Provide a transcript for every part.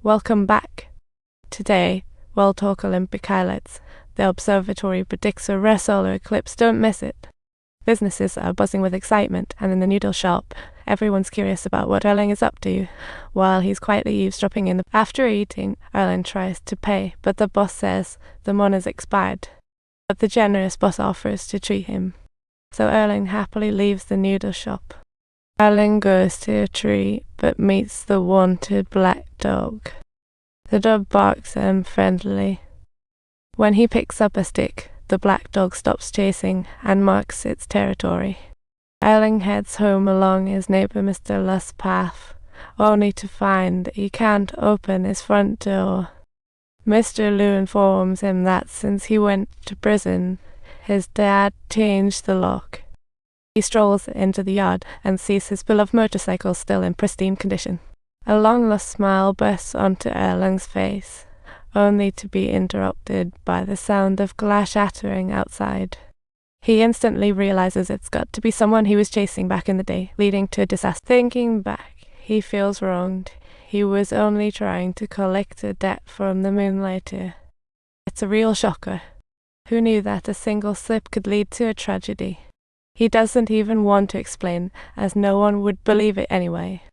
Welcome back. Today, we'll talk Olympic highlights. The observatory predicts a rare solar eclipse, don't miss it. Businesses are buzzing with excitement, and in the noodle shop, everyone's curious about what Erlang is up to, while he's quietly eavesdropping in. After eating, Erlang tries to pay, but the boss says the money's expired. But the generous boss offers to treat him. So Erlang happily leaves the noodle shop. Erlang goes to a tree, but meets the wanted black dog. The dog barks unfriendly. When he picks up a stick, the black dog stops chasing and marks its territory. Erlang heads home along his neighbor Mr. Lust's path, only to find he can't open his front door. Mr. Lu informs him that since he went to prison, his dad changed the lock. He strolls into the yard and sees his beloved motorcycle still in pristine condition. A long-lost smile bursts onto Erlang's face, only to be interrupted by the sound of glass shattering outside. He instantly realizes it's got to be someone he was chasing back in the day, leading to a disaster. Thinking back, he feels wronged. He was only trying to collect a debt from the Moonlighter. It's a real shocker. Who knew that a single slip could lead to a tragedy? He doesn't even want to explain, as no one would believe it anyway.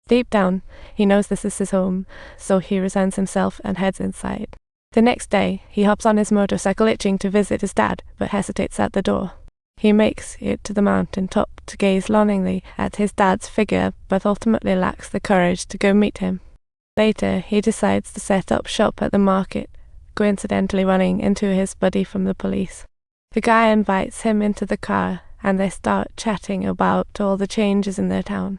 Deep down, he knows this is his home, so he resigns himself and heads inside. The next day, he hops on his motorcycle itching to visit his dad, but hesitates at the door. He makes it to the mountain top to gaze longingly at his dad's figure, but ultimately lacks the courage to go meet him. Later, he decides to set up shop at the market, coincidentally running into his buddy from the police. The guy invites him into the car, and they start chatting about all the changes in their town.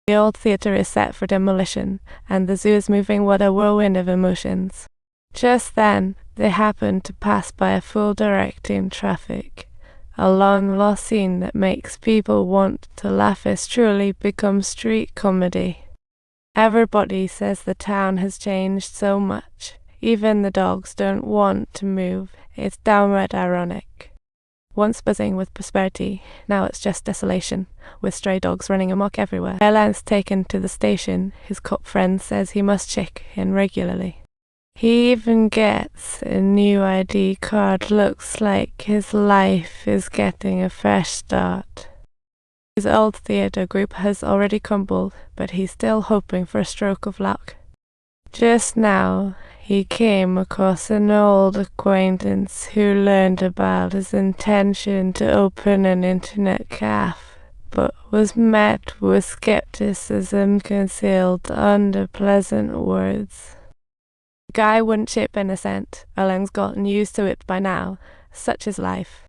The old theatre is set for demolition, and the zoo is moving with a whirlwind of emotions. Just then, they happen to pass by a fool directing traffic. A long-lost scene that makes people want to laugh has truly become street comedy. Everybody says the town has changed so much. Even the dogs don't want to move. It's downright ironic. Once buzzing with prosperity, now it's just desolation, with stray dogs running amok everywhere. Erlang's taken to the station. His cop friend says he must check in regularly. He even gets a new ID card. Looks like his life is getting a fresh start. His old theatre group has already crumbled, but he's still hoping for a stroke of luck. Just now, he came across an old acquaintance who learned about his intention to open an internet cafe, but was met with skepticism concealed under pleasant words. The guy wouldn't chip in a cent. Erlang's gotten used to it by now. Such is life.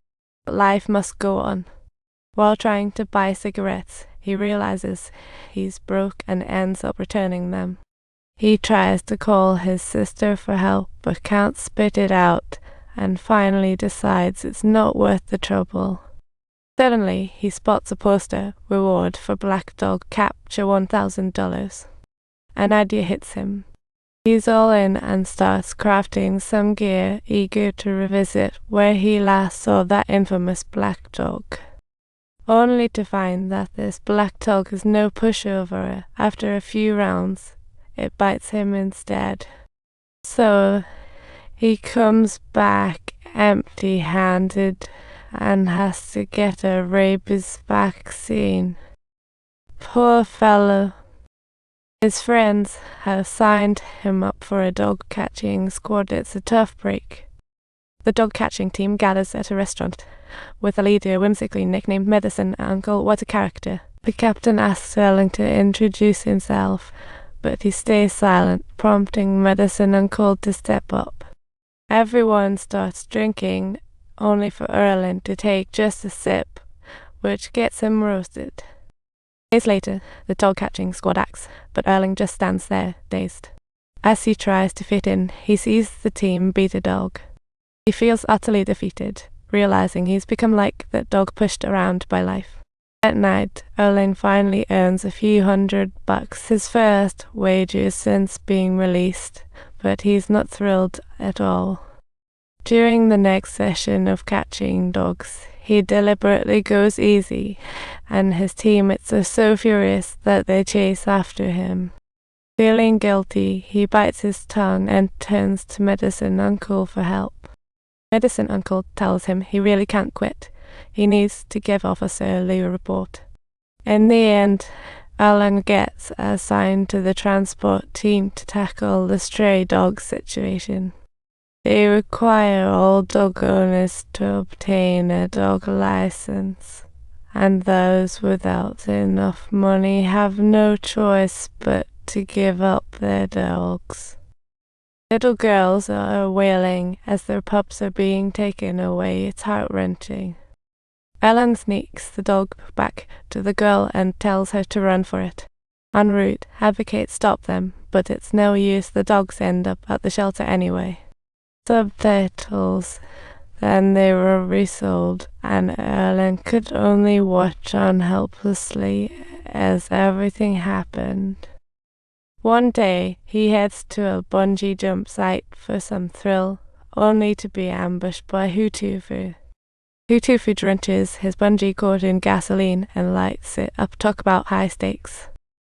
But life must go on. While trying to buy cigarettes, he realizes he's broke and ends up returning them. He tries to call his sister for help, but can't spit it out, and finally decides it's not worth the trouble. Suddenly, he spots a poster, reward for black dog capture $1,000. An idea hits him. He's all in and starts crafting some gear, eager to revisit where he last saw that infamous black dog. Only to find that this black dog is no pushover. After a few rounds, it bites him instead. So he comes back empty-handed and has to get a rabies vaccine. Poor fellow. His friends have signed him up for a dog-catching squad. It's a tough break. The dog-catching team gathers at a restaurant, with a leader whimsically nicknamed Medicine Uncle. What a character. The captain asks Erlang to introduce himself, but he stays silent, prompting Medicine Uncle to step up. Everyone starts drinking, only for Erlang to take just a sip, which gets him roasted. Days later, the dog-catching squad acts, but Erlang just stands there, dazed. As he tries to fit in, he sees the team beat a dog. He feels utterly defeated, realizing he's become like that dog pushed around by life. At night, Erlang finally earns a few $100, his first wages since being released, but he's not thrilled at all. During the next session of catching dogs, he deliberately goes easy, and his teammates are so furious that they chase after him. Feeling guilty, he bites his tongue and turns to Medicine Uncle for help. Medicine Uncle tells him he really can't quit. He needs to give off a Surreal report. In the end, Erlang gets assigned to the transport team to tackle the stray dog situation. They require all dog owners to obtain a dog license, and those without enough money have no choice but to give up their dogs. Little girls are wailing as their pups are being taken away. It's heart-wrenching. Erlang sneaks the dog back to the girl and tells her to run for it. En route, advocates stop them, but it's no use, the dogs end up at the shelter anyway. Subtitles. Then they were resold, and Erlang could only watch on helplessly as everything happened. One day, he heads to a bungee jump site for some thrill, only to be ambushed by Hutufu. Hutufu drenches his bungee cord in gasoline and lights it up. Talk about high stakes.